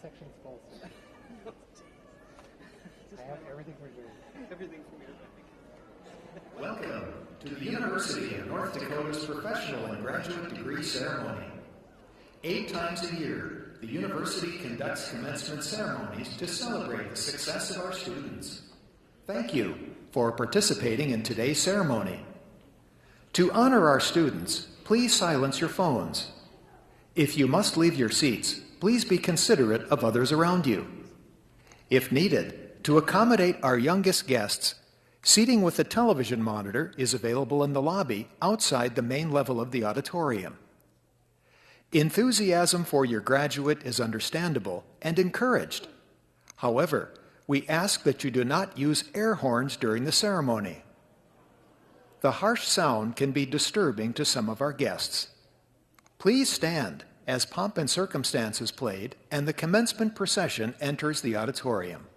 section's full. I have everything reserved. Everything from your bank. Welcome to the University of North Dakota's Professional and Graduate Degree Ceremony. 8 times a year, the university conducts commencement ceremonies to celebrate the success of our students. Thank you for participating in today's ceremony. To honor our students, please silence your phones. If you must leave your seats, please be considerate of others around you. If needed, to accommodate our youngest guests, seating with a television monitor is available in the lobby outside the main level of the auditorium. Enthusiasm for your graduate is understandable and encouraged. However, we ask that you do not use air horns during the ceremony. The harsh sound can be disturbing to some of our guests. Please stand as Pomp and Circumstance is played and the commencement procession enters the auditorium.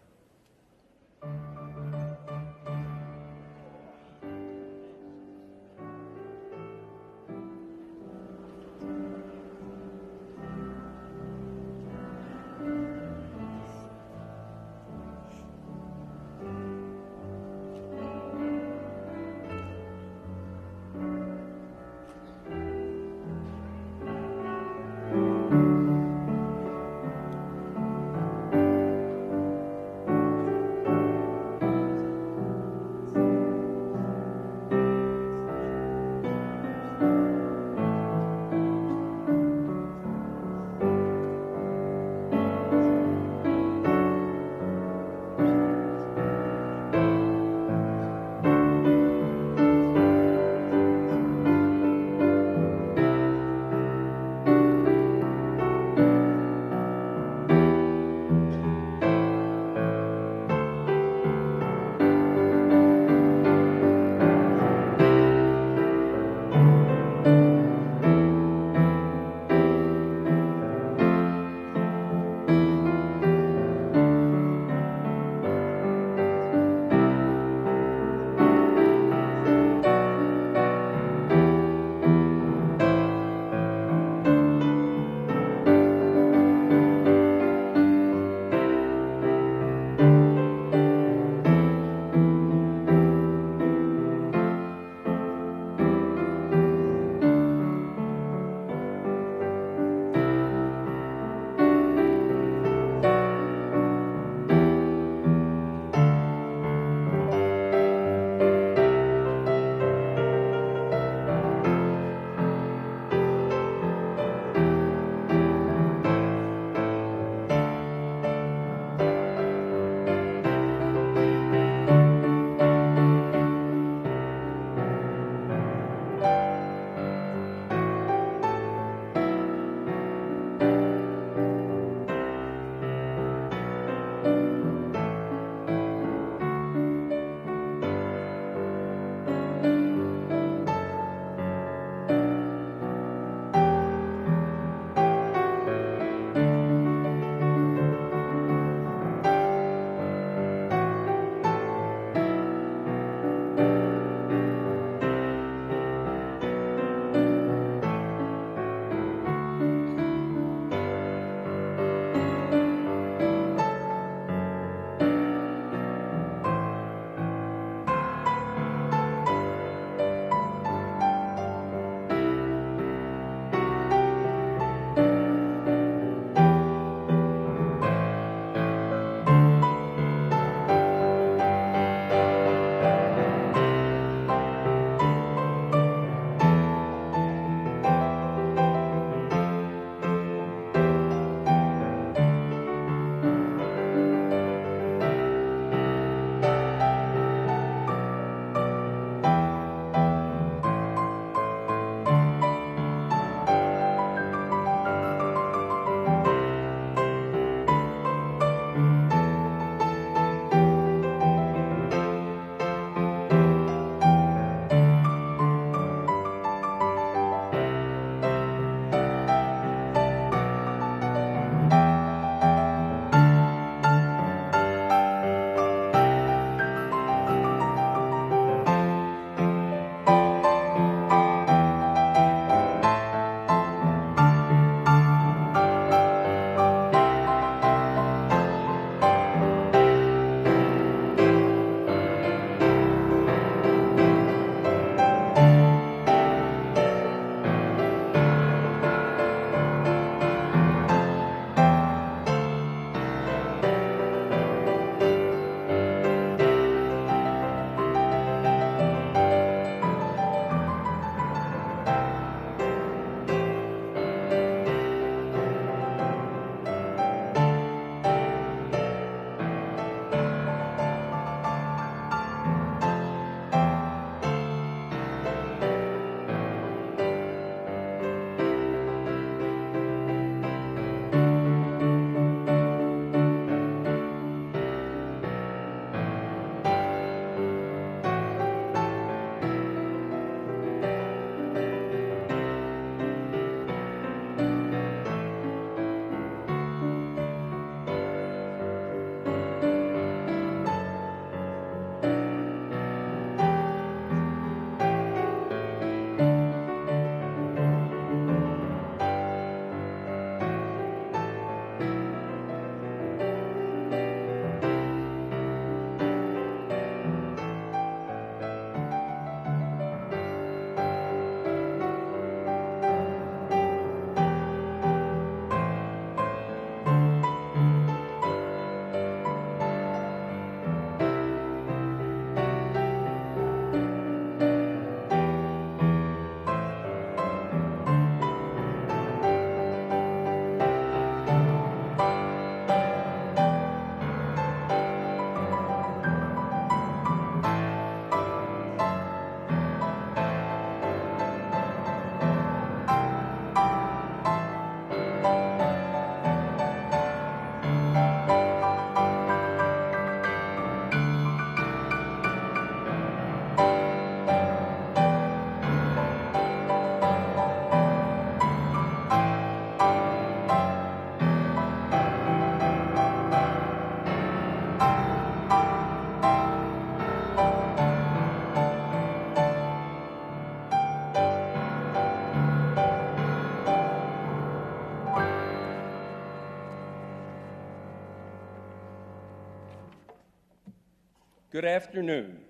Good afternoon.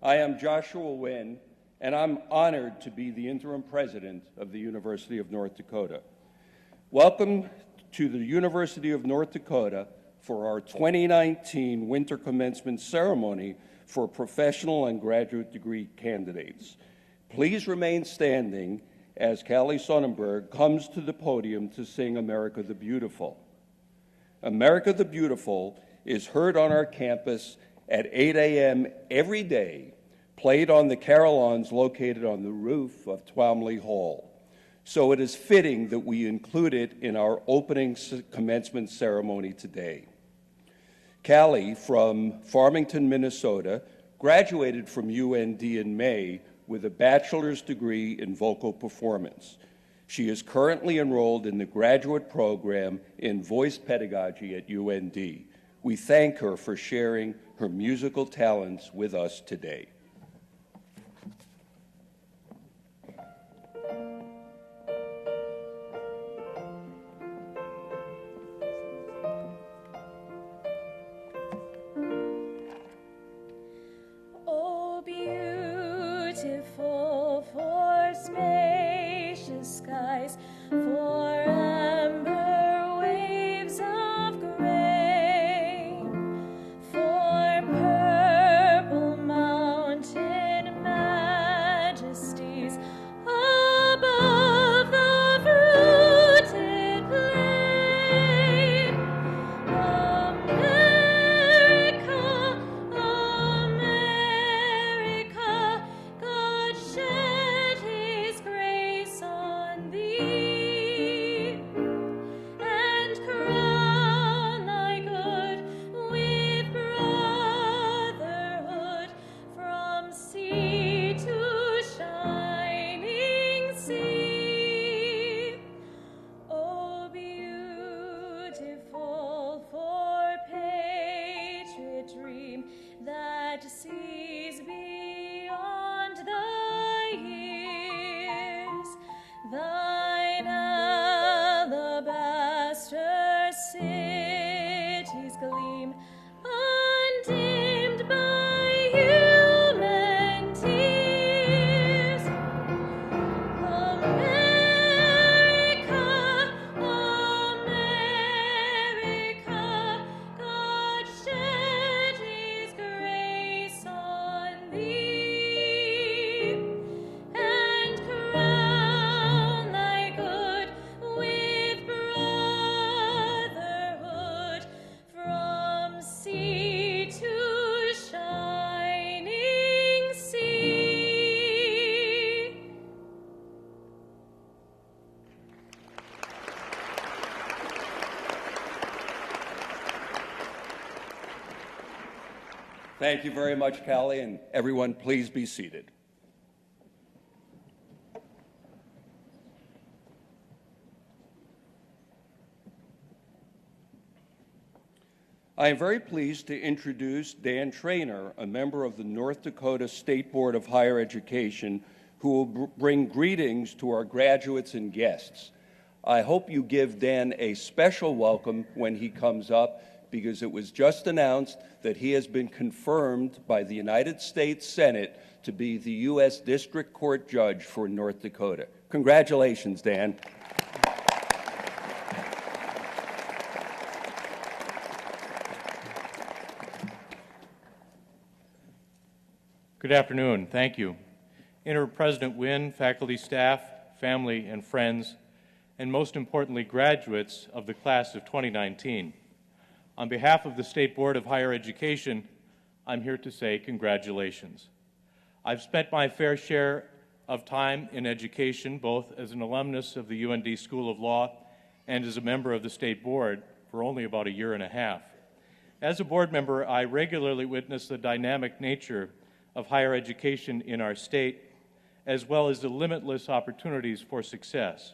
I am Joshua Wynn, and I'm honored to be the interim president of the University of North Dakota. Welcome to the University of North Dakota for our 2019 Winter Commencement Ceremony for professional and graduate degree candidates. Please remain standing as Callie Sonnenberg comes to the podium to sing America the Beautiful. America the Beautiful is heard on our campus at 8 a.m. every day, played on the carillons located on the roof of Twomley Hall. So it is fitting that we include it in our opening commencement ceremony today. Callie, from Farmington, Minnesota, graduated from UND in May with a bachelor's degree in vocal performance. She is currently enrolled in the graduate program in voice pedagogy at UND. We thank her for sharing her musical talents with us today. Oh, beautiful for spacious skies, for amber waves of grain, for purple mountain majesties above the fruited plain. America, God shed His grace on thee, and crown thy good with brotherhood from sea to shining sea. Oh, beautiful for patriot dream that sees beyond the years. Thine alabaster cities gleam, undimmed by human tears. America, America, God shed His grace on thee, and crown thy good with brotherhood from sea to shining sea. Thank you very much, Callie, and everyone, please be seated. I am very pleased to introduce Dan Trainor, a member of the North Dakota State Board of Higher Education, who will bring greetings to our graduates and guests. I hope you give Dan a special welcome when he comes up, because it was just announced that he has been confirmed by the United States Senate to be the U.S. District Court Judge for North Dakota. Congratulations, Dan. Good afternoon. Thank you. Interim President Wynn, faculty, staff, family, and friends, and most importantly, graduates of the class of 2019. On behalf of the State Board of Higher Education, I'm here to say congratulations. I've spent my fair share of time in education, both as an alumnus of the UND School of Law and as a member of the State Board for only about a year and a half. As a board member, I regularly witness the dynamic nature of higher education in our state, as well as the limitless opportunities for success.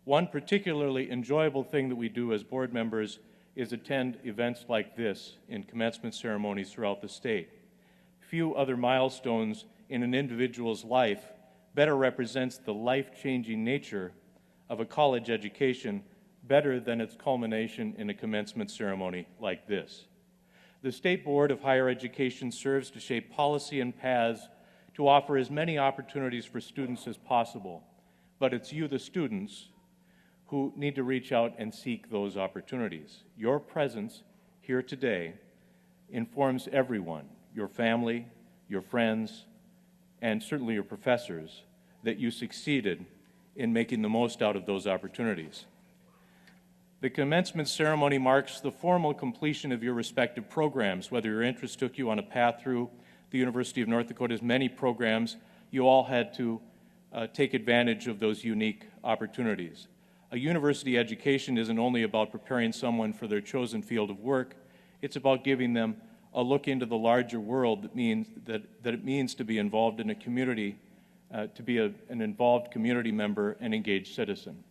One particularly enjoyable thing that we do as board members is attend events like this in commencement ceremonies throughout the state. Few other milestones in an individual's life better represents the life-changing nature of a college education better than its culmination in a commencement ceremony like this. The State Board of Higher Education serves to shape policy and paths to offer as many opportunities for students as possible, but it's you, the students, who need to reach out and seek those opportunities. Your presence here today informs everyone, your family, your friends, and certainly your professors, that you succeeded in making the most out of those opportunities. The commencement ceremony marks the formal completion of your respective programs. Whether your interest took you on a path through the University of North Dakota's many programs, you all had to take advantage of those unique opportunities. A university education isn't only about preparing someone for their chosen field of work, it's about giving them a look into the larger world that it means to be involved in a community, to be an involved community member and engaged citizen.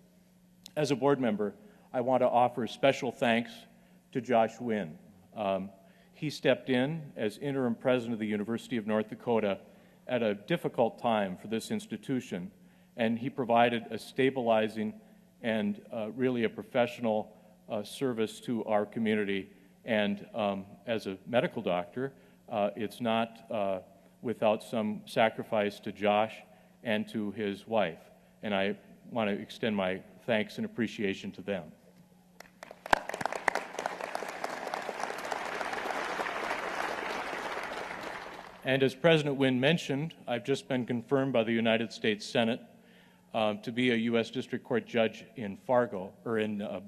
As a board member, I want to offer special thanks to Josh Wynn. He stepped in as interim president of the University of North Dakota at a difficult time for this institution, and he provided a stabilizing and really a professional service to our community. And as a medical doctor, it's not without some sacrifice to Josh and to his wife. And I want to extend my thanks and appreciation to them. And as President Wynn mentioned, I've just been confirmed by the United States Senate to be a U.S. District Court judge in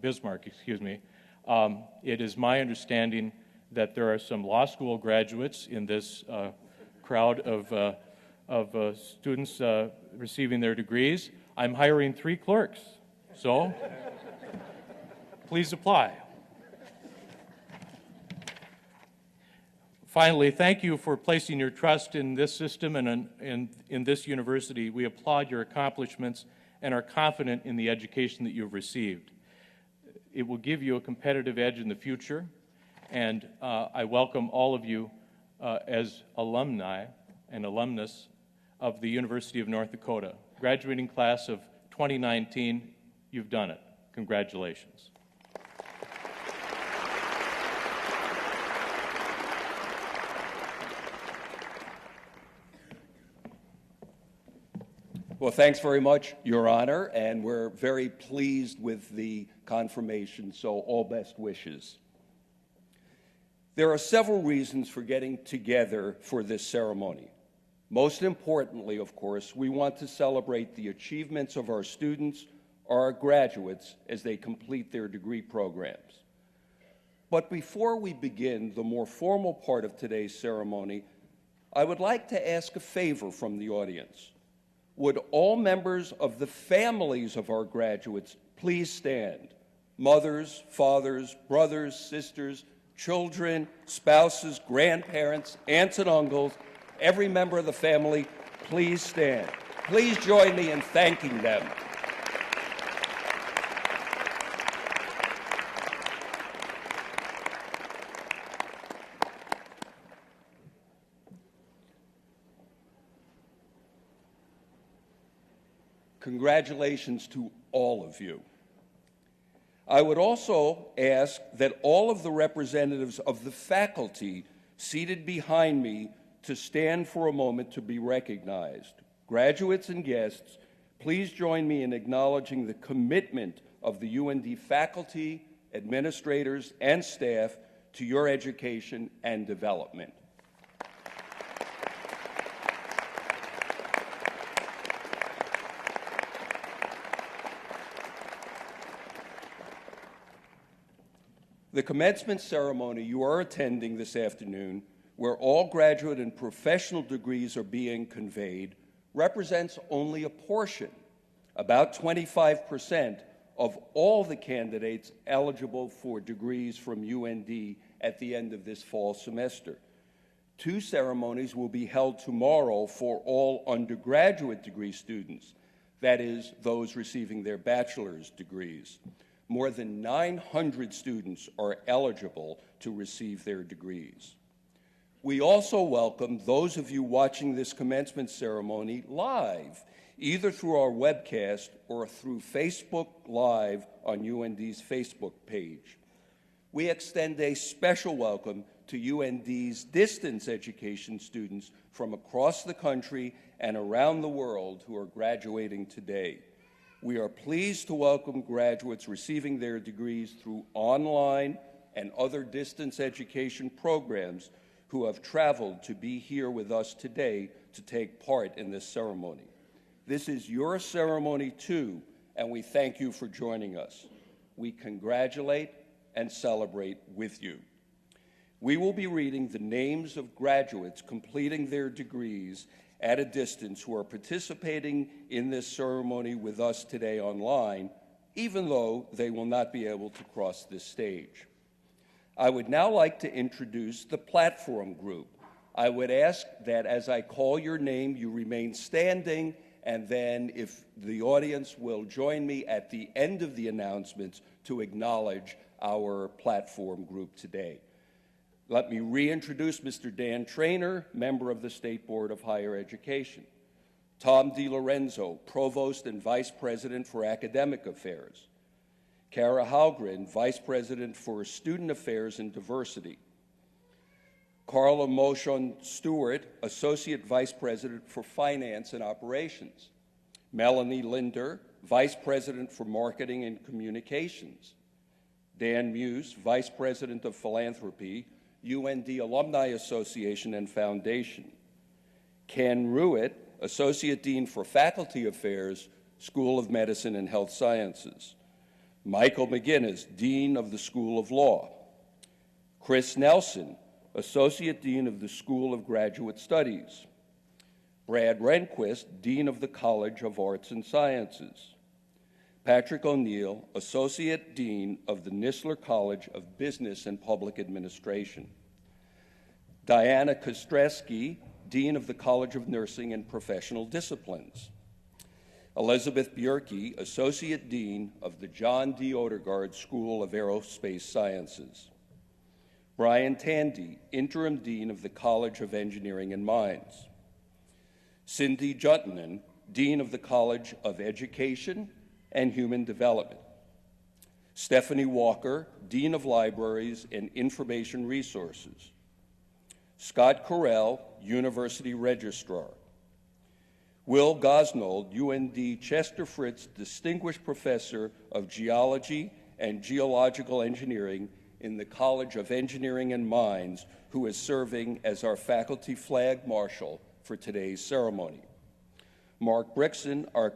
Bismarck, excuse me. It is my understanding that there are some law school graduates in this crowd of students receiving their degrees. I'm hiring 3 clerks, so please apply. Finally, thank you for placing your trust in this system and in this university. We applaud your accomplishments and are confident in the education that you've received. It will give you a competitive edge in the future, and I welcome all of you as alumni and alumnus of the University of North Dakota. Graduating class of 2019, you've done it. Congratulations. Well, thanks very much, Your Honor, and we're very pleased with the confirmation, so all best wishes. There are several reasons for getting together for this ceremony. Most importantly, of course, we want to celebrate the achievements of our students, our graduates, as they complete their degree programs. But before we begin the more formal part of today's ceremony, I would like to ask a favor from the audience. Would all members of the families of our graduates please stand? Mothers, fathers, brothers, sisters, children, spouses, grandparents, aunts and uncles, every member of the family, please stand. Please join me in thanking them. Congratulations to all of you. I would also ask that all of the representatives of the faculty seated behind me to stand for a moment to be recognized. Graduates and guests, please join me in acknowledging the commitment of the UND faculty, administrators, and staff to your education and development. The commencement ceremony you are attending this afternoon, where all graduate and professional degrees are being conveyed, represents only a portion, about 25% of all the candidates eligible for degrees from UND at the end of this fall semester. 2 ceremonies will be held tomorrow for all undergraduate degree students, that is, those receiving their bachelor's degrees. More than 900 students are eligible to receive their degrees. We also welcome those of you watching this commencement ceremony live, either through our webcast or through Facebook Live on UND's Facebook page. We extend a special welcome to UND's distance education students from across the country and around the world who are graduating today. We are pleased to welcome graduates receiving their degrees through online and other distance education programs who have traveled to be here with us today to take part in this ceremony. This is your ceremony too, and we thank you for joining us. We congratulate and celebrate with you. We will be reading the names of graduates completing their degrees at a distance who are participating in this ceremony with us today online, even though they will not be able to cross this stage. I would now like to introduce the platform group. I would ask that as I call your name, you remain standing, and then if the audience will join me at the end of the announcements to acknowledge our platform group today. Let me reintroduce Mr. Dan Trainor, member of the State Board of Higher Education. Tom DiLorenzo, Provost and Vice President for Academic Affairs. Kara Halgren, Vice President for Student Affairs and Diversity. Carla Moshon Stewart, Associate Vice President for Finance and Operations. Melanie Linder, Vice President for Marketing and Communications. Dan Muse, Vice President of Philanthropy, UND Alumni Association and Foundation. Ken Ruitt, Associate Dean for Faculty Affairs, School of Medicine and Health Sciences. Michael McGinnis, Dean of the School of Law. Chris Nelson, Associate Dean of the School of Graduate Studies. Brad Rehnquist, Dean of the College of Arts and Sciences. Patrick O'Neill, Associate Dean of the Nistler College of Business and Public Administration. Diana Kostreski, Dean of the College of Nursing and Professional Disciplines. Elizabeth Bjerke, Associate Dean of the John D. Odegaard School of Aerospace Sciences. Brian Tandy, Interim Dean of the College of Engineering and Mines. Cindy Juttonen, Dean of the College of Education and Human Development. Stephanie Walker, Dean of Libraries and Information Resources. Scott Correll, University Registrar. Will Gosnold, UND Chester Fritz Distinguished Professor of Geology and Geological Engineering in the College of Engineering and Mines, who is serving as our faculty flag marshal for today's ceremony. Mark Brixton, our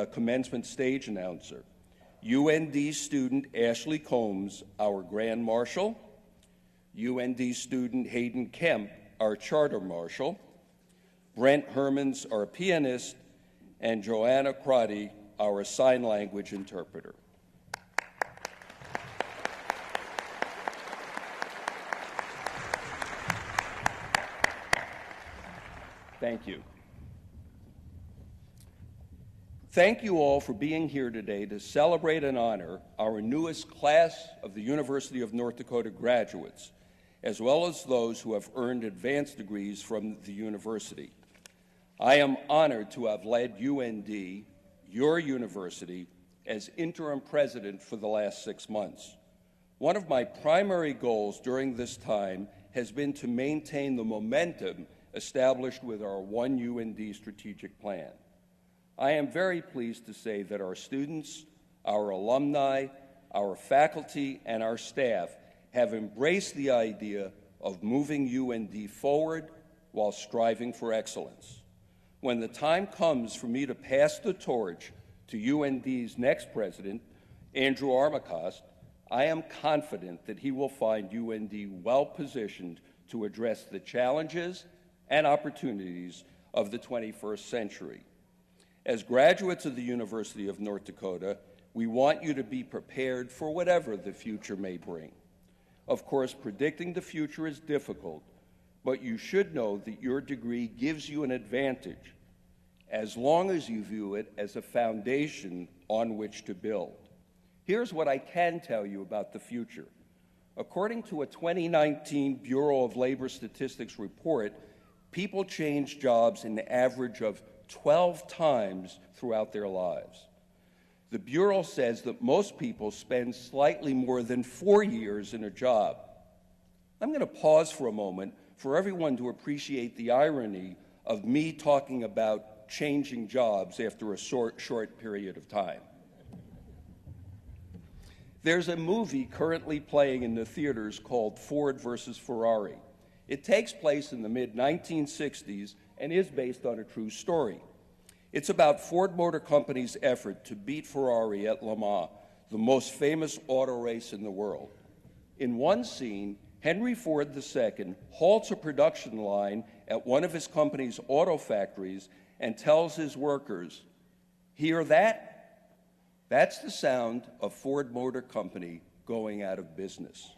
commencement stage announcer. UND student Ashley Combs, our Grand Marshal. UND student Hayden Kemp, our Charter Marshal. Brent Hermans, our pianist, and Joanna Crotty, our sign language interpreter. Thank you. Thank you all for being here today to celebrate and honor our newest class of the University of North Dakota graduates, as well as those who have earned advanced degrees from the university. I am honored to have led UND, your university, as interim president for the last 6 months. One of my primary goals during this time has been to maintain the momentum established with our One UND strategic plan. I am very pleased to say that our students, our alumni, our faculty, and our staff have embraced the idea of moving UND forward while striving for excellence. When the time comes for me to pass the torch to UND's next president, Andrew Armacost, I am confident that he will find UND well-positioned to address the challenges and opportunities of the 21st century. As graduates of the University of North Dakota, we want you to be prepared for whatever the future may bring. Of course, predicting the future is difficult, but you should know that your degree gives you an advantage as long as you view it as a foundation on which to build. Here's what I can tell you about the future. According to a 2019 Bureau of Labor Statistics report, people change jobs an average of 12 times throughout their lives. The Bureau says that most people spend slightly more than 4 years in a job. I'm going to pause for a moment for everyone to appreciate the irony of me talking about changing jobs after a short period of time. There's a movie currently playing in the theaters called Ford versus Ferrari. It takes place in the mid-1960s and is based on a true story. It's about Ford Motor Company's effort to beat Ferrari at Le Mans, the most famous auto race in the world. In one scene, Henry Ford II halts a production line at one of his company's auto factories and tells his workers, "Hear that? That's the sound of Ford Motor Company going out of business."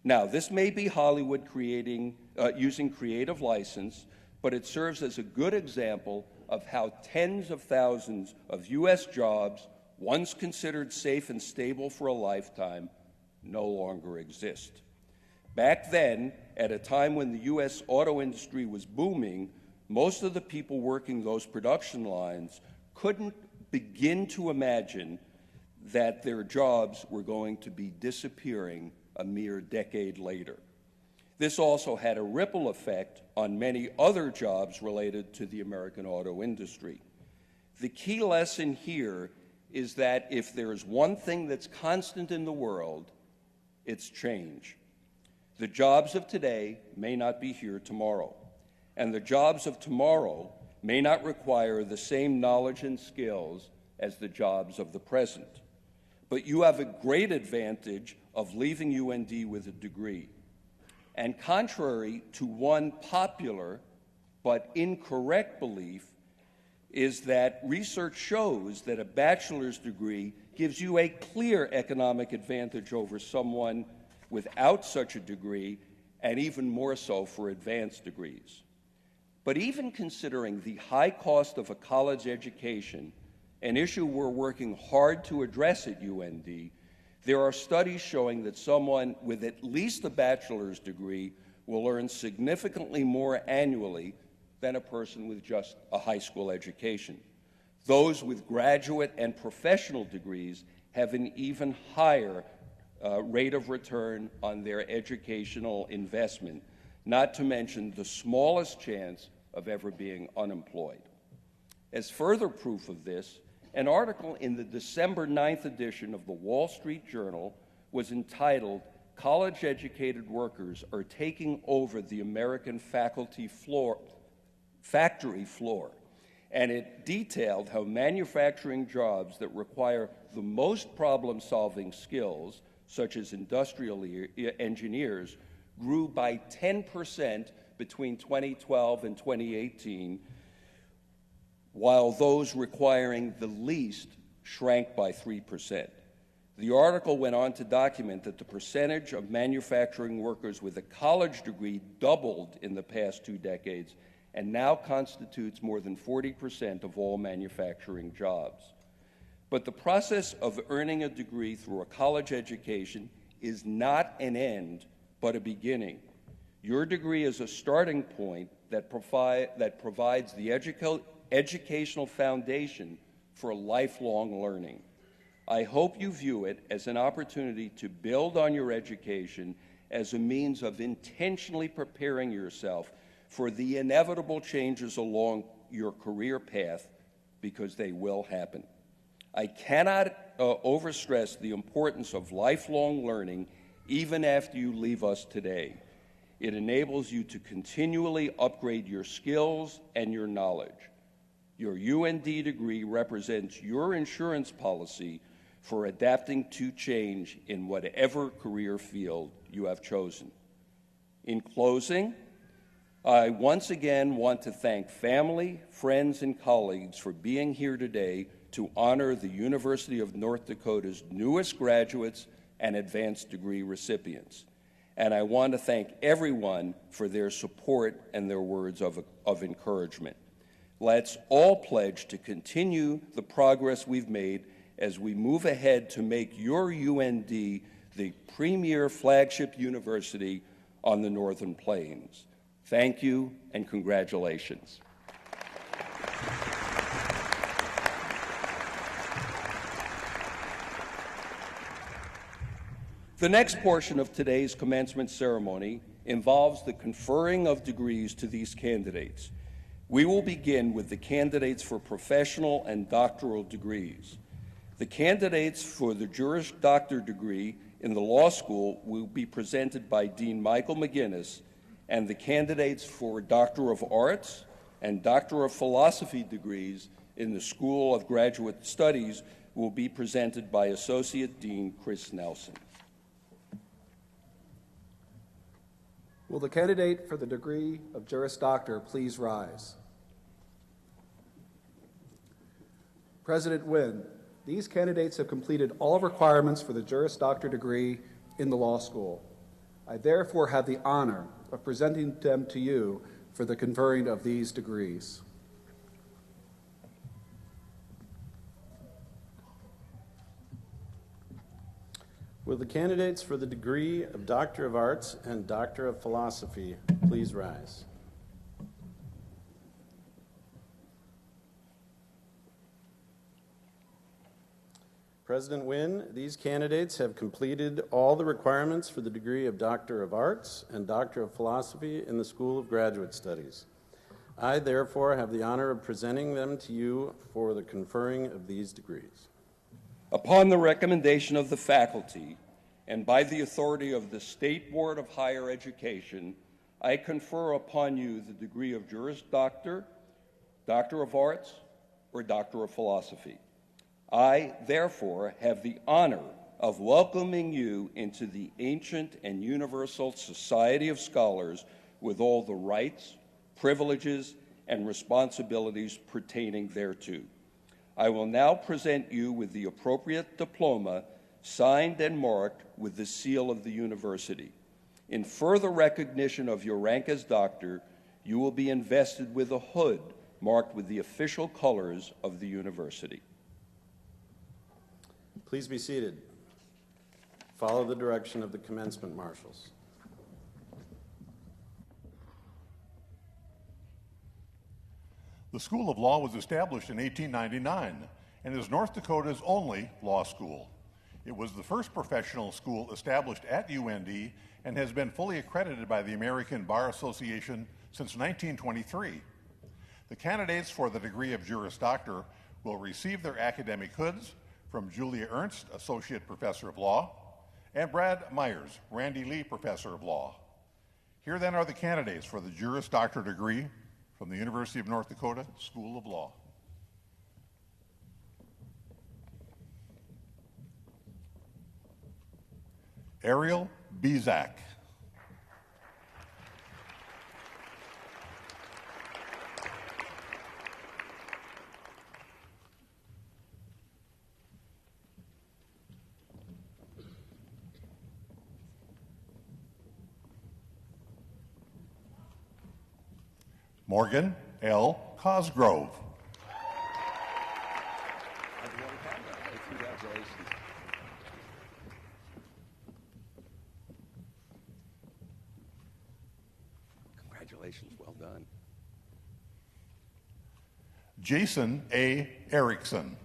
Now, this may be Hollywood using creative license, but it serves as a good example of how tens of thousands of U.S. jobs, once considered safe and stable for a lifetime, no longer exist. Back then, at a time when the U.S. auto industry was booming, most of the people working those production lines couldn't begin to imagine that their jobs were going to be disappearing a mere decade later. This also had a ripple effect on many other jobs related to the American auto industry. The key lesson here is that if there is one thing that's constant in the world, it's change. The jobs of today may not be here tomorrow, and the jobs of tomorrow may not require the same knowledge and skills as the jobs of the present. But you have a great advantage of leaving UND with a degree. And contrary to one popular but incorrect belief, is that research shows that a bachelor's degree gives you a clear economic advantage over someone without such a degree, and even more so for advanced degrees. But even considering the high cost of a college education, an issue we're working hard to address at UND, there are studies showing that someone with at least a bachelor's degree will earn significantly more annually than a person with just a high school education. Those with graduate and professional degrees have an even higher rate of return on their educational investment, not to mention the smallest chance of ever being unemployed. As further proof of this, an article in the December 9th edition of the Wall Street Journal was entitled, "College-Educated Workers Are Taking Over the American Factory Floor," and it detailed how manufacturing jobs that require the most problem-solving skills, such as industrial engineers, grew by 10% between 2012 and 2018, while those requiring the least shrank by 3%. The article went on to document that the percentage of manufacturing workers with a college degree doubled in the past 2 decades and now constitutes more than 40% of all manufacturing jobs. But the process of earning a degree through a college education is not an end, but a beginning. Your degree is a starting point that provides the educational foundation for lifelong learning. I hope you view it as an opportunity to build on your education as a means of intentionally preparing yourself for the inevitable changes along your career path, because they will happen. I cannot overstress the importance of lifelong learning even after you leave us today. It enables you to continually upgrade your skills and your knowledge. Your UND degree represents your insurance policy for adapting to change in whatever career field you have chosen. In closing, I once again want to thank family, friends, and colleagues for being here today to honor the University of North Dakota's newest graduates and advanced degree recipients. And I want to thank everyone for their support and their words of encouragement. Let's all pledge to continue the progress we've made as we move ahead to make your UND the premier flagship university on the Northern Plains. Thank you and congratulations. The next portion of today's commencement ceremony involves the conferring of degrees to these candidates. We will begin with the candidates for professional and doctoral degrees. The candidates for the Juris Doctor degree in the law school will be presented by Dean Michael McGinnis, and the candidates for Doctor of Arts and Doctor of Philosophy degrees in the School of Graduate Studies will be presented by Associate Dean Chris Nelson. Will the candidate for the degree of Juris Doctor please rise? President Wynn, these candidates have completed all requirements for the Juris Doctor degree in the law school. I therefore have the honor of presenting them to you for the conferring of these degrees. Will the candidates for the degree of Doctor of Arts and Doctor of Philosophy please rise? President Wynn, these candidates have completed all the requirements for the degree of Doctor of Arts and Doctor of Philosophy in the School of Graduate Studies. I, therefore, have the honor of presenting them to you for the conferring of these degrees. Upon the recommendation of the faculty and by the authority of the State Board of Higher Education, I confer upon you the degree of Juris Doctor, Doctor of Arts, or Doctor of Philosophy. I, therefore, have the honor of welcoming you into the ancient and universal society of scholars with all the rights, privileges, and responsibilities pertaining thereto. I will now present you with the appropriate diploma signed and marked with the seal of the university. In further recognition of your rank as doctor, you will be invested with a hood marked with the official colors of the university. Please be seated. Follow the direction of the commencement marshals. The School of Law was established in 1899 and is North Dakota's only law school. It was the first professional school established at UND and has been fully accredited by the American Bar Association since 1923. The candidates for the degree of Juris Doctor will receive their academic hoods from Julia Ernst, Associate Professor of Law, and Brad Myers, Randy Lee Professor of Law. Here then are the candidates for the Juris Doctor degree from the University of North Dakota School of Law. Ariel Bezak. Morgan L. Cosgrove. Congratulations. Congratulations, well done. Jason A. Erickson.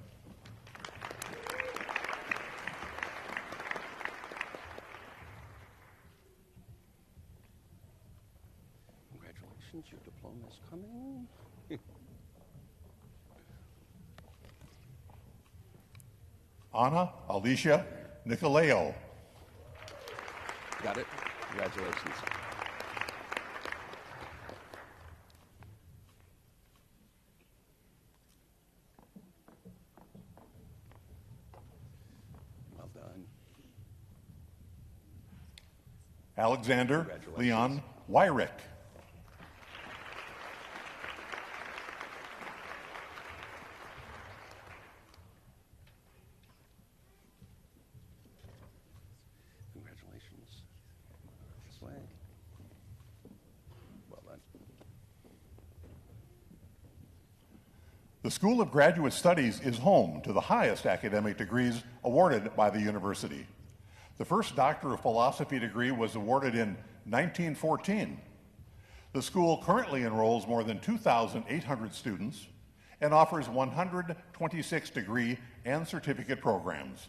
Congratulations, your diploma is coming. Anna Alicia Nicolao. Got it? Congratulations. Well done. Alexander Leon Wyrick. Congratulations. This way. Well done. The School of Graduate Studies is home to the highest academic degrees awarded by the university. The first Doctor of Philosophy degree was awarded in 1914. The school currently enrolls more than 2,800 students and offers 126 degree and certificate programs.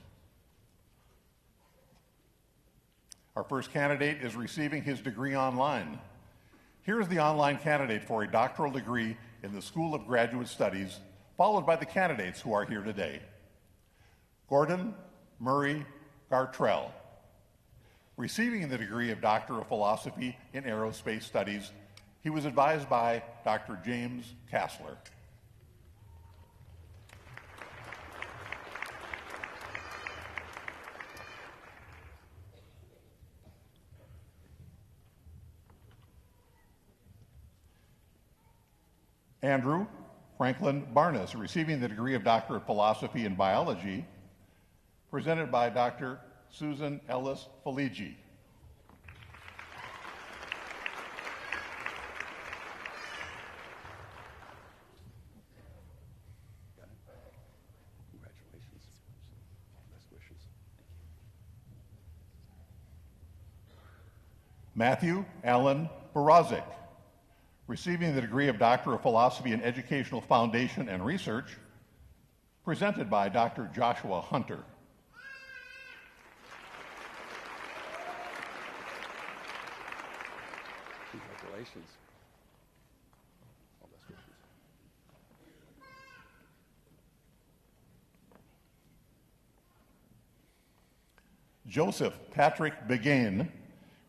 Our first candidate is receiving his degree online. Here is the online candidate for a doctoral degree in the School of Graduate Studies, followed by the candidates who are here today. Gordon Murray Gartrell, receiving the degree of Doctor of Philosophy in Aerospace Studies. He was advised by Dr. James Kassler. Andrew Franklin Barnes, receiving the degree of Doctor of Philosophy in Biology, presented by Dr. Susan Ellis Faligi. Congratulations. Best wishes. Matthew Allen Barazik, receiving the degree of Doctor of Philosophy in Educational Foundation and Research, presented by Dr. Joshua Hunter. Congratulations. All best wishes. Joseph Patrick Begane,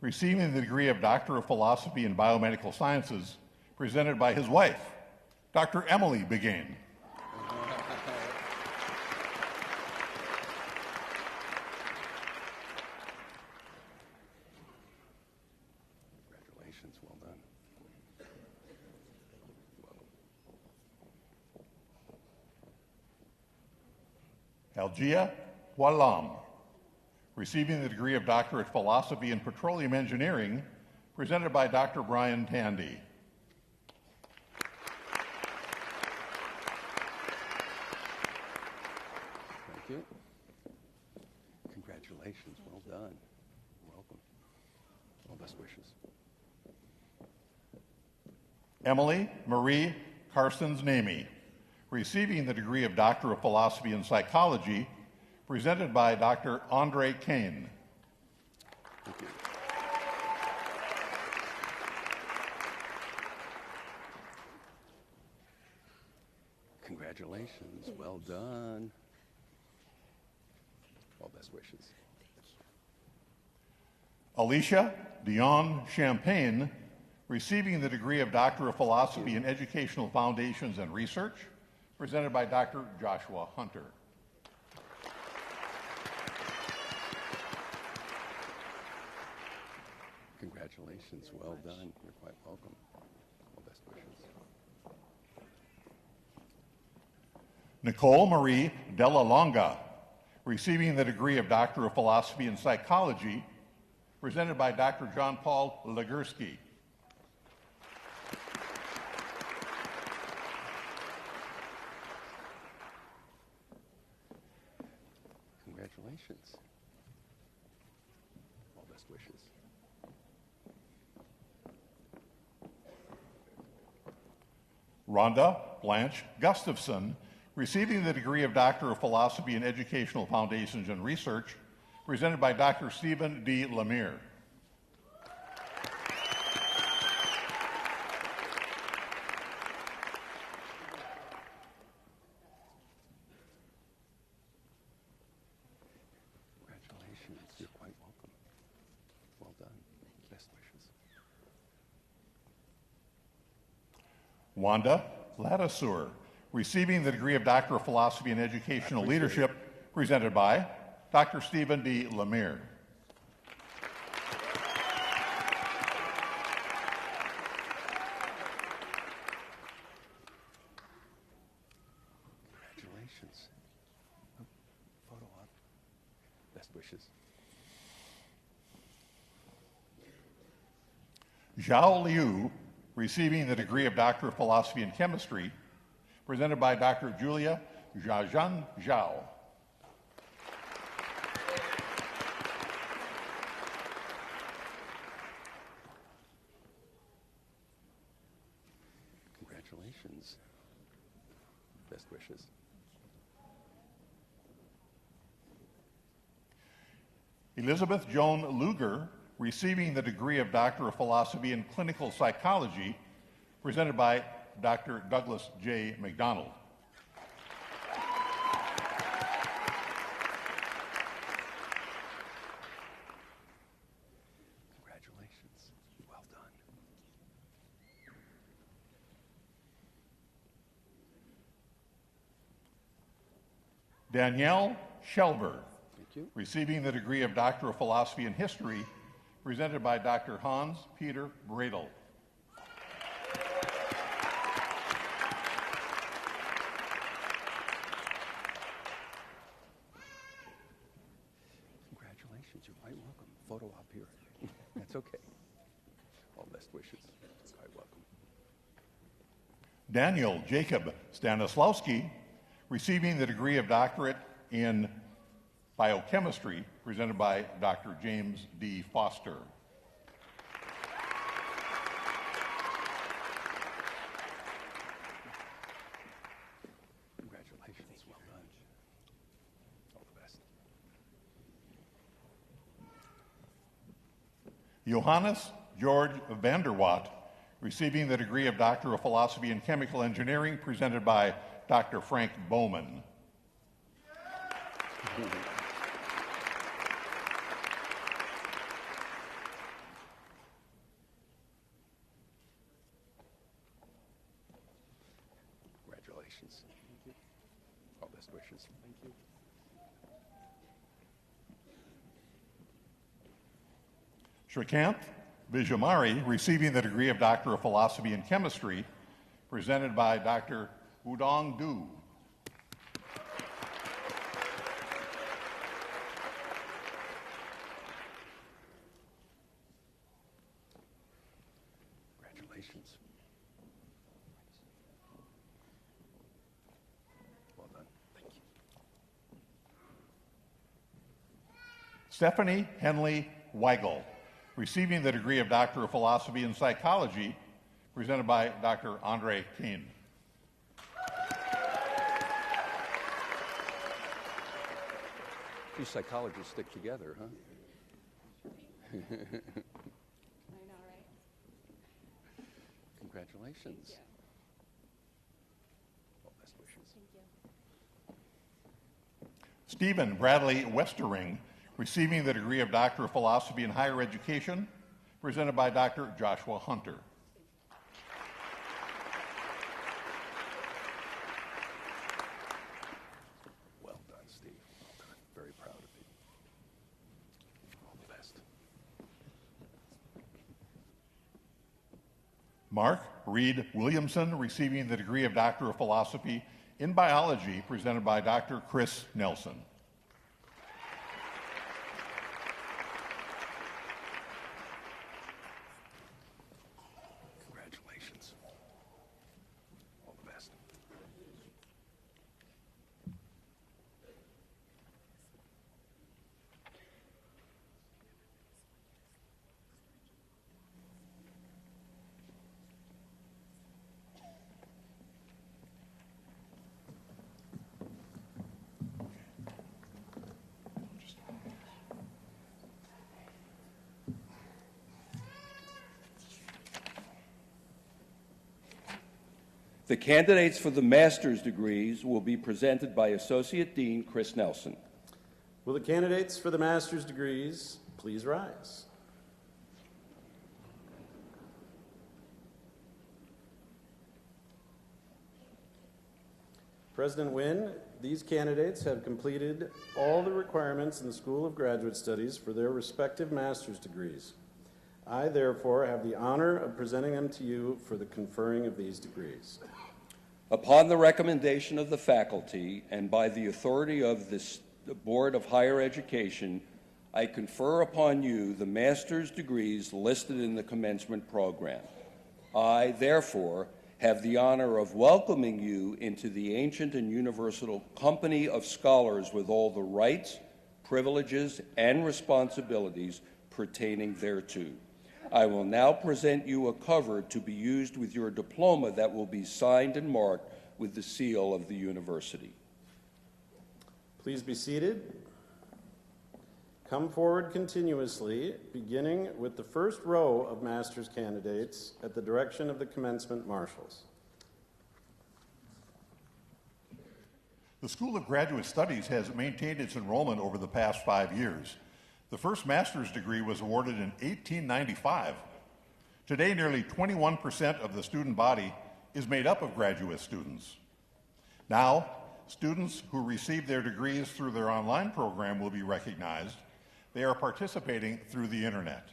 receiving the degree of Doctor of Philosophy in Biomedical Sciences, presented by his wife, Dr. Emily Begane. Congratulations, well done. Algia Walam, receiving the degree of Doctor of Philosophy in Petroleum Engineering, presented by Dr. Brian Tandy. Thank you. Congratulations, well done. Welcome. All best wishes. Emily Marie Carsons-Namey, receiving the degree of Doctor of Philosophy in Psychology, presented by Dr. Andre Kane. Thank you. Congratulations, well done. All best wishes. Alicia Dion Champagne, receiving the degree of Doctor of Philosophy in Educational Foundations and Research, presented by Dr. Joshua Hunter. Congratulations, well done. You're quite welcome. All best wishes. Nicole Marie Della Longa, receiving the degree of Doctor of Philosophy in Psychology, presented by Dr. John Paul Legursky. Congratulations. All best wishes. Rhonda Blanche Gustafson, receiving the degree of Doctor of Philosophy in Educational Foundations and Research, presented by Dr. Stephen D. Lemire. Congratulations, you're quite welcome. Well done. Best wishes. Wanda Ladiseur, receiving the degree of Doctor of Philosophy in Educational Leadership, presented by Dr. Stephen D. Lemire. Congratulations. Photo op. Best wishes. Zhao Liu, receiving the degree of Doctor of Philosophy in Chemistry, presented by Dr. Julia Zhazhan Zhao. Congratulations. Best wishes. Elizabeth Joan Luger, receiving the degree of Doctor of Philosophy in Clinical Psychology, presented by Dr. Douglas J. McDonald. Congratulations. Well done. Danielle Shelver, receiving the degree of Doctor of Philosophy in History, presented by Dr. Hans Peter Bradel. Congratulations. You're quite welcome. Photo op here. That's okay. All best wishes. Quite welcome. Daniel Jacob Stanislawski, receiving the degree of Doctorate in Biochemistry, presented by Dr. James D. Foster. Congratulations. Well done. All the best. Johannes George Vanderwatt, receiving the degree of Doctor of Philosophy in Chemical Engineering, presented by Dr. Frank Bowman. Congratulations. Thank you. All best wishes. Thank you. Srikanth Vijamari, receiving the degree of Doctor of Philosophy in Chemistry, presented by Dr. Udong Du. Congratulations. Well done. Thank you. Stephanie Henley Weigel, receiving the degree of Doctor of Philosophy in Psychology, presented by Dr. Andre Kane. These psychologists stick together, huh? I know, right? Congratulations. Thank you. All best wishes. Thank you. Stephen Bradley Westering, receiving the degree of Doctor of Philosophy in Higher Education, presented by Dr. Joshua Hunter. Well done, Steve. Well done. Very proud of you. All the best. Mark Reed Williamson, receiving the degree of Doctor of Philosophy in Biology, presented by Dr. Chris Nelson. Congratulations. All the best. The candidates for the master's degrees will be presented by Associate Dean Chris Nelson. Will the candidates for the master's degrees please rise? President Wynn, these candidates have completed all the requirements in the School of Graduate Studies for their respective master's degrees. I, therefore, have the honor of presenting them to you for the conferring of these degrees. Upon the recommendation of the faculty and by the authority of the Board of Higher Education, I confer upon you the master's degrees listed in the commencement program. I, therefore, have the honor of welcoming you into the ancient and universal company of scholars with all the rights, privileges, and responsibilities pertaining thereto. I will now present you a cover to be used with your diploma that will be signed and marked with the seal of the university. Please be seated. Come forward continuously, beginning with the first row of master's candidates at the direction of the commencement marshals. The School of Graduate Studies has maintained its enrollment over the past 5 years. The first master's degree was awarded in 1895. Today, nearly 21% of the student body is made up of graduate students. Now, students who receive their degrees through their online program will be recognized. They are participating through the internet.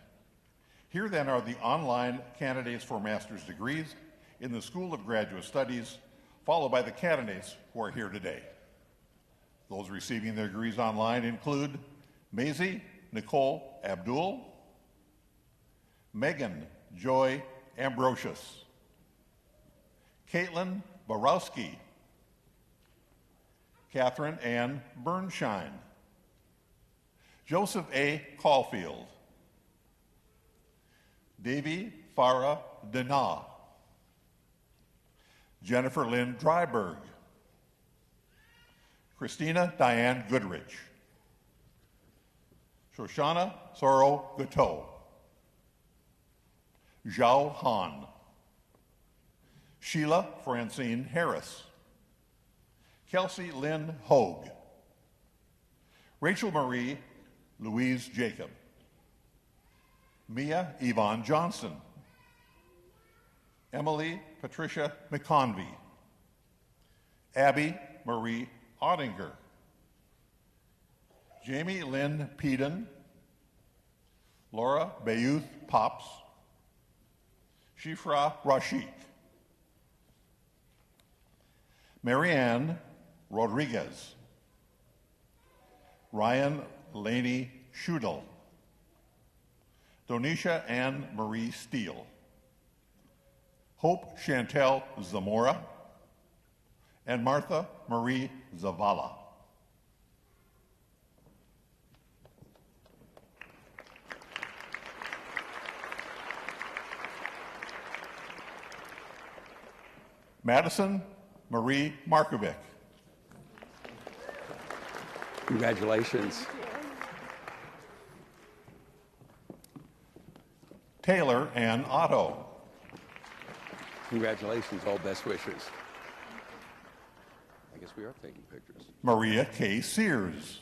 Here then are the online candidates for master's degrees in the School of Graduate Studies, followed by the candidates who are here today. Those receiving their degrees online include Maisie Nicole Abdul, Megan Joy Ambrosius, Caitlin Borowski, Catherine Ann Bernshine, Joseph A. Caulfield, Davy Farah Dena, Jennifer Lynn Dryberg, Christina Diane Goodrich, Shoshana Soro Gateau, Zhao Han, Sheila Francine Harris, Kelsey Lynn Hogue, Rachel Marie Louise Jacob, Mia Yvonne Johnson, Emily Patricia McConvey, Abby Marie Ottinger, Jamie Lynn Peden, Laura Bayouth Pops, Shifra Rashik, Marianne Rodriguez, Ryan Laney Schudel, Donisha Ann Marie Steele, Hope Chantel Zamora, and Martha Marie Zavala. Madison Marie Markovic. Congratulations. Taylor Ann Otto. Congratulations, all best wishes. I guess we are taking pictures. Maria K. Sears.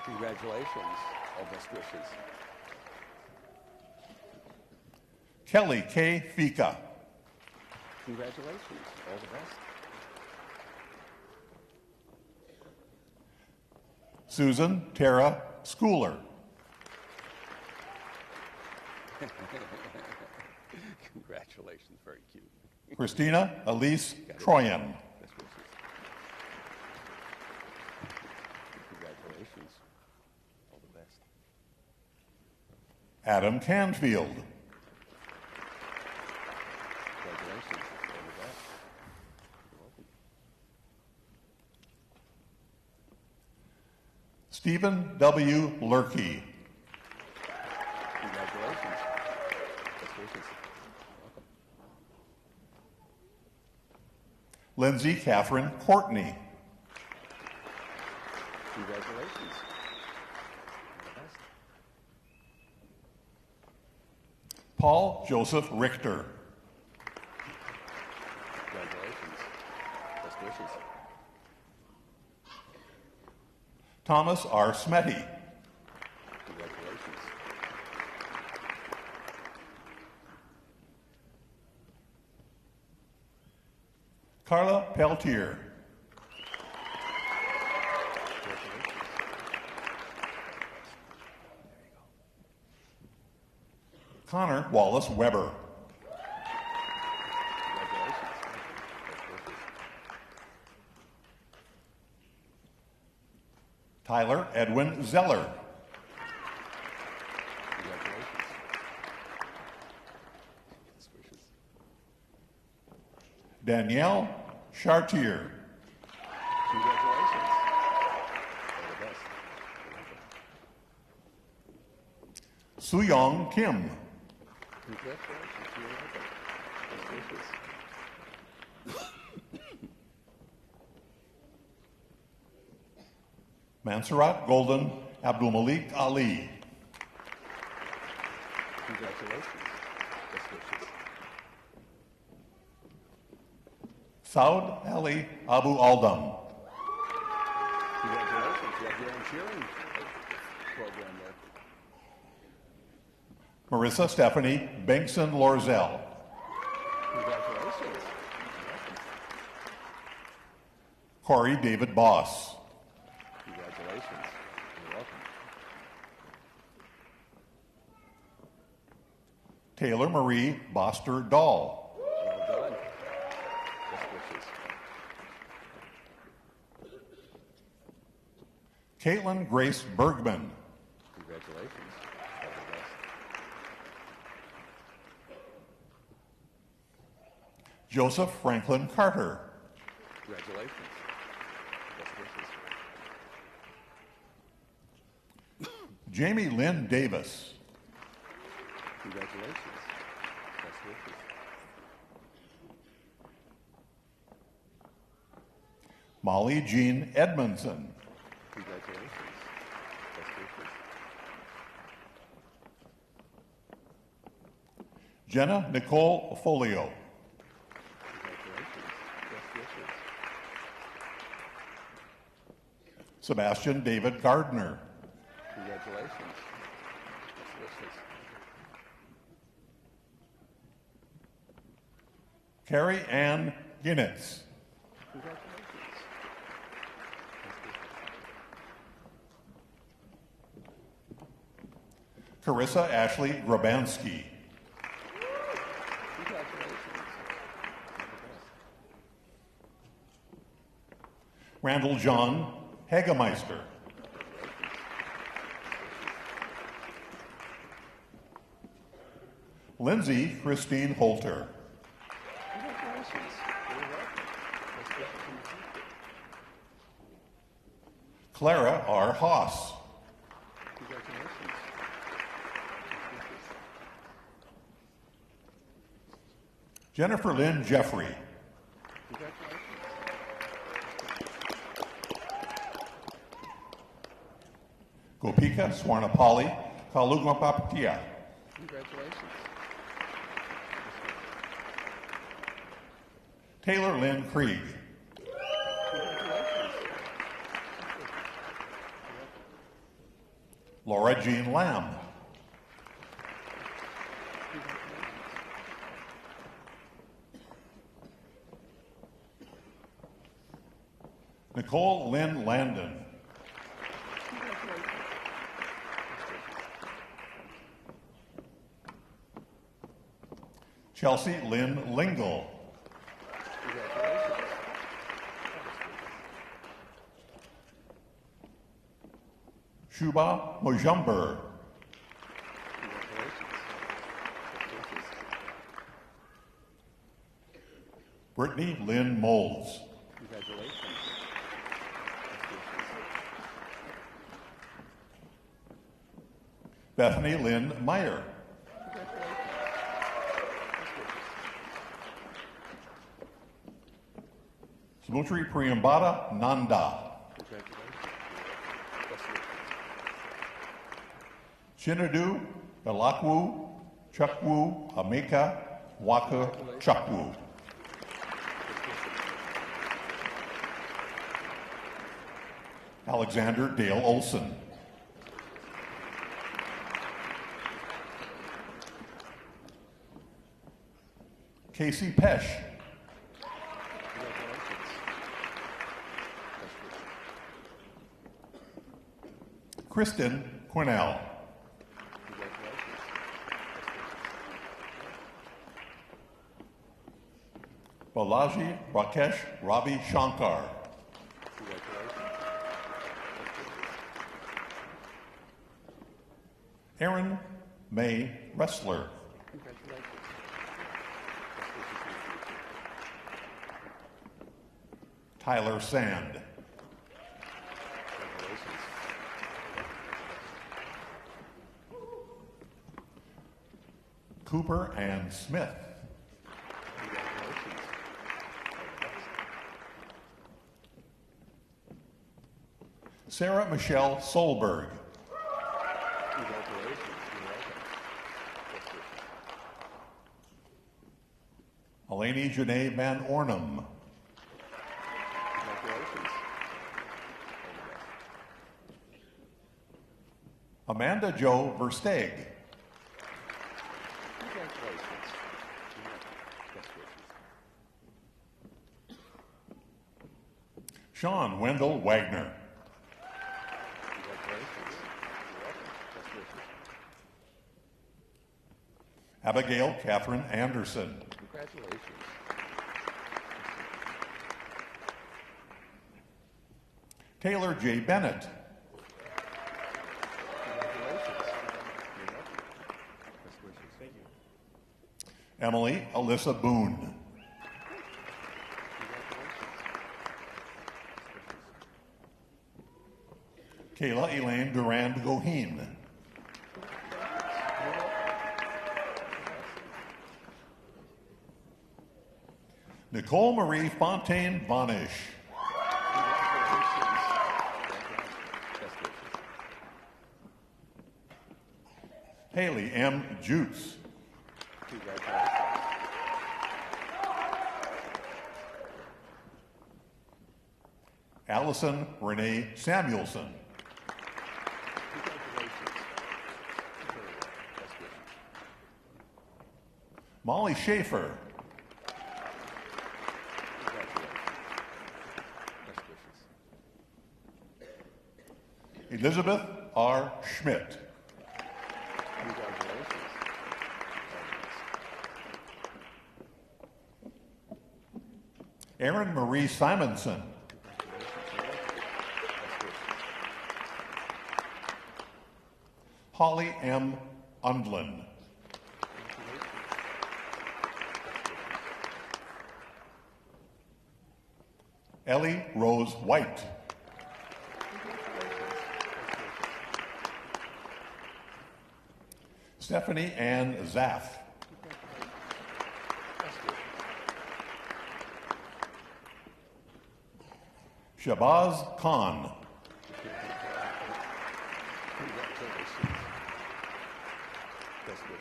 Congratulations, all best wishes. Kelly K. Fika. Congratulations, all the best. Susan Tara Schooler. Congratulations, very cute. Christina Elise Troyan. Best wishes. Congratulations, all the best. Adam Canfield. Congratulations, all the best. You're welcome. Stephen W. Lurkey. Congratulations. Best wishes. Welcome. Lindsay Catherine Courtney. Congratulations. All the best. Paul Joseph Richter. Congratulations. Best wishes. Thomas R. Smetty. Congratulations. Carla Peltier. Connor Wallace Weber. Congratulations. Best wishes. Tyler Edwin Zeller. Congratulations. Best wishes. Danielle Chartier. Congratulations. All the best. Suyong Kim. Congratulations. You're welcome. Best wishes. Mansarat Golden Abdul Malik Ali. Congratulations. Best wishes. Saud Ali Abu Aldam. Congratulations. You have your own cheering program there. Marissa Stephanie Bengtson Lorzell. Congratulations. Corey David Boss. Congratulations. You're welcome. Taylor Marie Boster Dahl. Well done. Best wishes. Caitlin Grace Bergman. Congratulations. All the best. Joseph Franklin Carter. Congratulations. Best wishes. Jamie Lynn Davis. Congratulations. Best wishes. Molly Jean Edmondson. Congratulations. Best wishes. Jenna Nicole Folio. Congratulations. Best wishes. Sebastian David Gardner. Congratulations. Best wishes. Carrie Ann Ginnitz. Congratulations. Carissa Ashley Grabansky. Congratulations. Randall John Hagemeister. Lindsay Christine Holter. Congratulations. You're welcome. Best wishes in the future. Clara R. Haas. Congratulations. Best wishes. Jennifer Lynn Jeffrey. Congratulations. Gopika Swarnapalli Kalugmapapatia. Congratulations. Taylor Lynn Krieg. Congratulations. Laura Jean Lamb. Nicole Lynn Landon. Chelsea Lynn Lingle. Shuba Mojumber. Brittany Lynn Molds. Congratulations. Bethany Lynn Meyer. Smutri Priyambada Nanda. Shinadu Balakwu Chukwu Ameka Waka Chukwu. Alexander Dale Olson. Casey Pesh. Kristen Cornell. Balaji Rakesh Ravi Shankar. Aaron May Wrestler. Tyler Sand. Cooper and Smith. Sarah Michelle Solberg. Congratulations. You're welcome. Best wishes. Eleni Janae Van Ornum. Congratulations. All the best. Amanda Jo Versteeg. Congratulations. Best wishes. Sean Wendell Wagner. Congratulations. You're welcome. Best wishes. Abigail Catherine Anderson. Congratulations. Taylor J. Bennett. Congratulations. You're welcome. Best wishes. Thank you. Emily Alyssa Boone. Kayla Elaine Durand Goheen. Nicole Marie Fontaine Vonish. Best wishes. Haley M. Jutes. Congratulations. Allison Renee Samuelson. Congratulations. Best wishes. Molly Schaefer. Congratulations. Best wishes. Elizabeth R. Schmidt. Congratulations. Erin Marie Simonson. Holly M. Undlin. Ellie Rose White. Stephanie Ann Zaff. Shabazz Khan. Congratulations. Best wishes.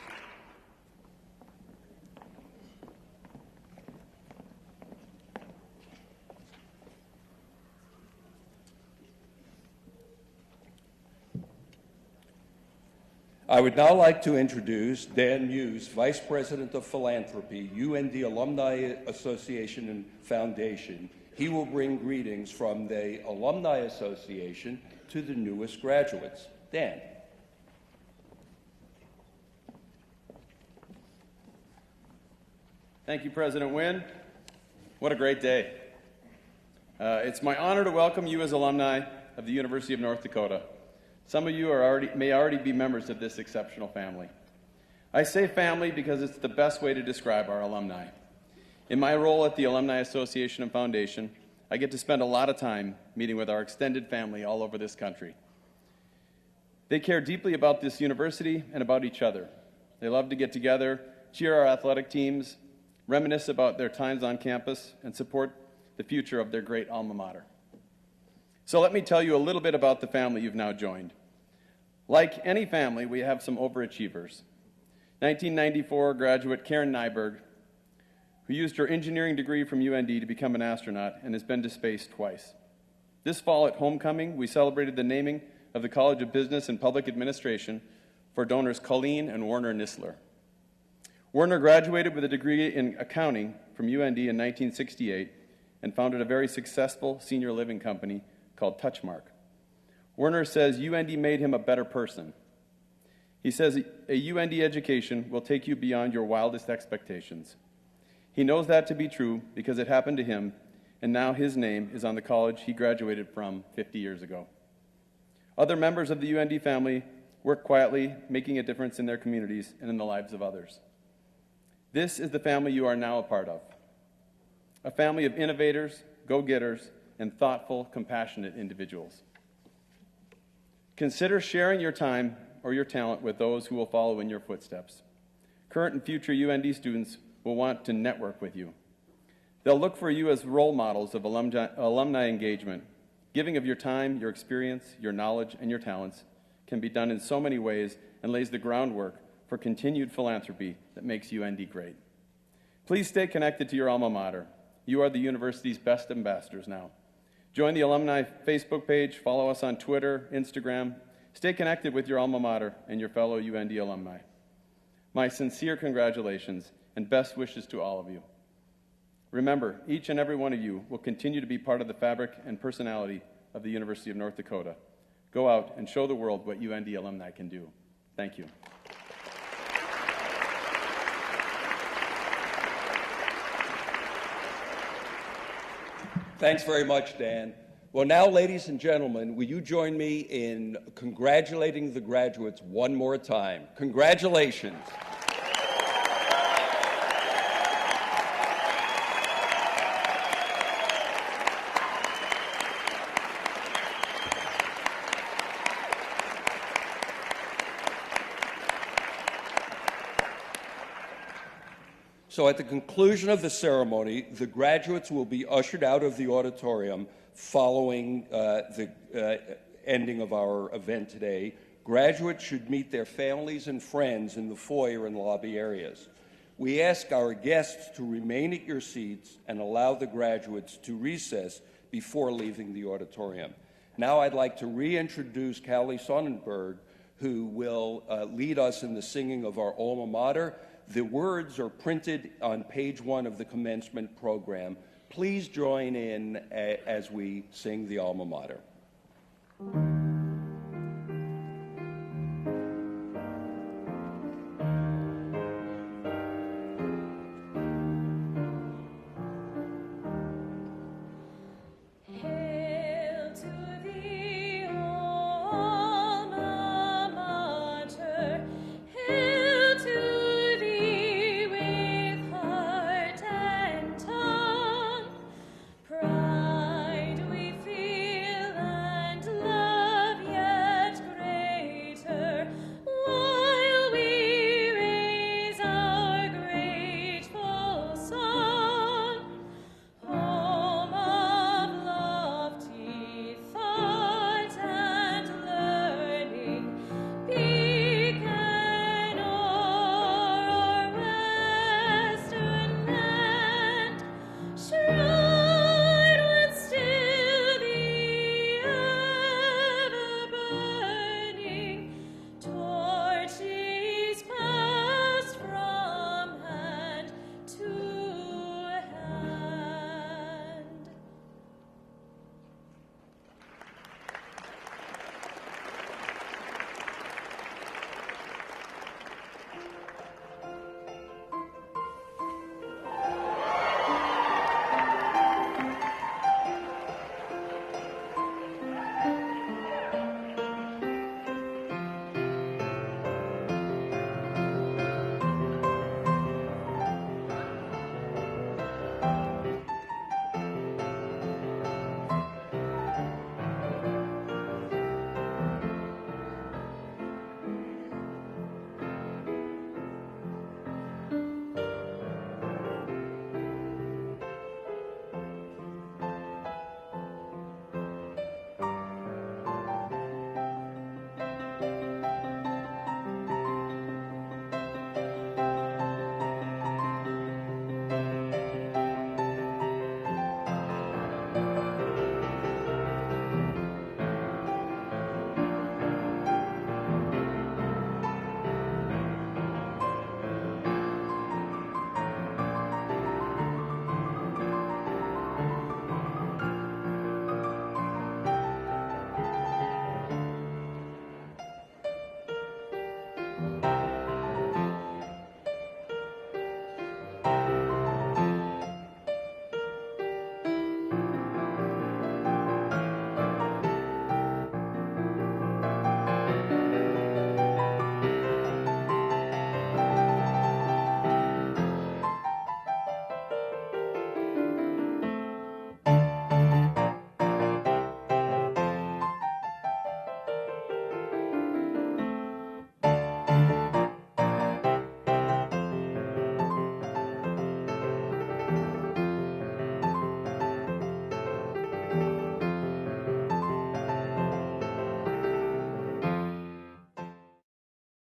I would now like to introduce Dan Muse, Vice President of Philanthropy, UND Alumni Association and Foundation. He will bring greetings from the Alumni Association to the newest graduates. Dan. Thank you, President Wynn. What a great day. It's my honor to welcome you as alumni of the University of North Dakota. Some of you may already be members of this exceptional family. I say family because it's the best way to describe our alumni. In my role at the Alumni Association and Foundation, I get to spend a lot of time meeting with our extended family all over this country. They care deeply about this university and about each other. They love to get together, cheer our athletic teams, reminisce about their times on campus, and support the future of their great alma mater. So let me tell you a little bit about the family you've now joined. Like any family, we have some overachievers. 1994 graduate Karen Nyberg, who used her engineering degree from UND to become an astronaut and has been to space twice. This fall at homecoming, we celebrated the naming of the College of Business and Public Administration for donors Colleen and Werner Nisler. Werner graduated with a degree in accounting from UND in 1968 and founded a very successful senior living company called Touchmark. Werner says UND made him a better person. He says a UND education will take you beyond your wildest expectations. He knows that to be true because it happened to him, and now his name is on the college he graduated from 50 years ago. Other members of the UND family work quietly, making a difference in their communities and in the lives of others. This is the family you are now a part of, a family of innovators, go-getters, and thoughtful, compassionate individuals. Consider sharing your time or your talent with those who will follow in your footsteps. Current and future UND students will want to network with you. They'll look for you as role models of alumni engagement. Giving of your time, your experience, your knowledge, and your talents can be done in so many ways and lays the groundwork for continued philanthropy that makes UND great. Please stay connected to your alma mater. You are the university's best ambassadors now. Join the alumni Facebook page, follow us on Twitter, Instagram. Stay connected with your alma mater and your fellow UND alumni. My sincere congratulations and best wishes to all of you. Remember, each and every one of you will continue to be part of the fabric and personality of the University of North Dakota. Go out and show the world what UND alumni can do. Thank you. Thanks very much, Dan. Well, now, ladies and gentlemen, will you join me in congratulating the graduates one more time? Congratulations. So at the conclusion of the ceremony, the graduates will be ushered out of the auditorium following the ending of our event today. Graduates should meet their families and friends in the foyer and lobby areas. We ask our guests to remain at your seats and allow the graduates to recess before leaving the auditorium. Now I'd like to reintroduce Callie Sonnenberg, who will lead us in the singing of our alma mater. The words are printed on page 1 of the commencement program. Please join in as we sing the alma mater.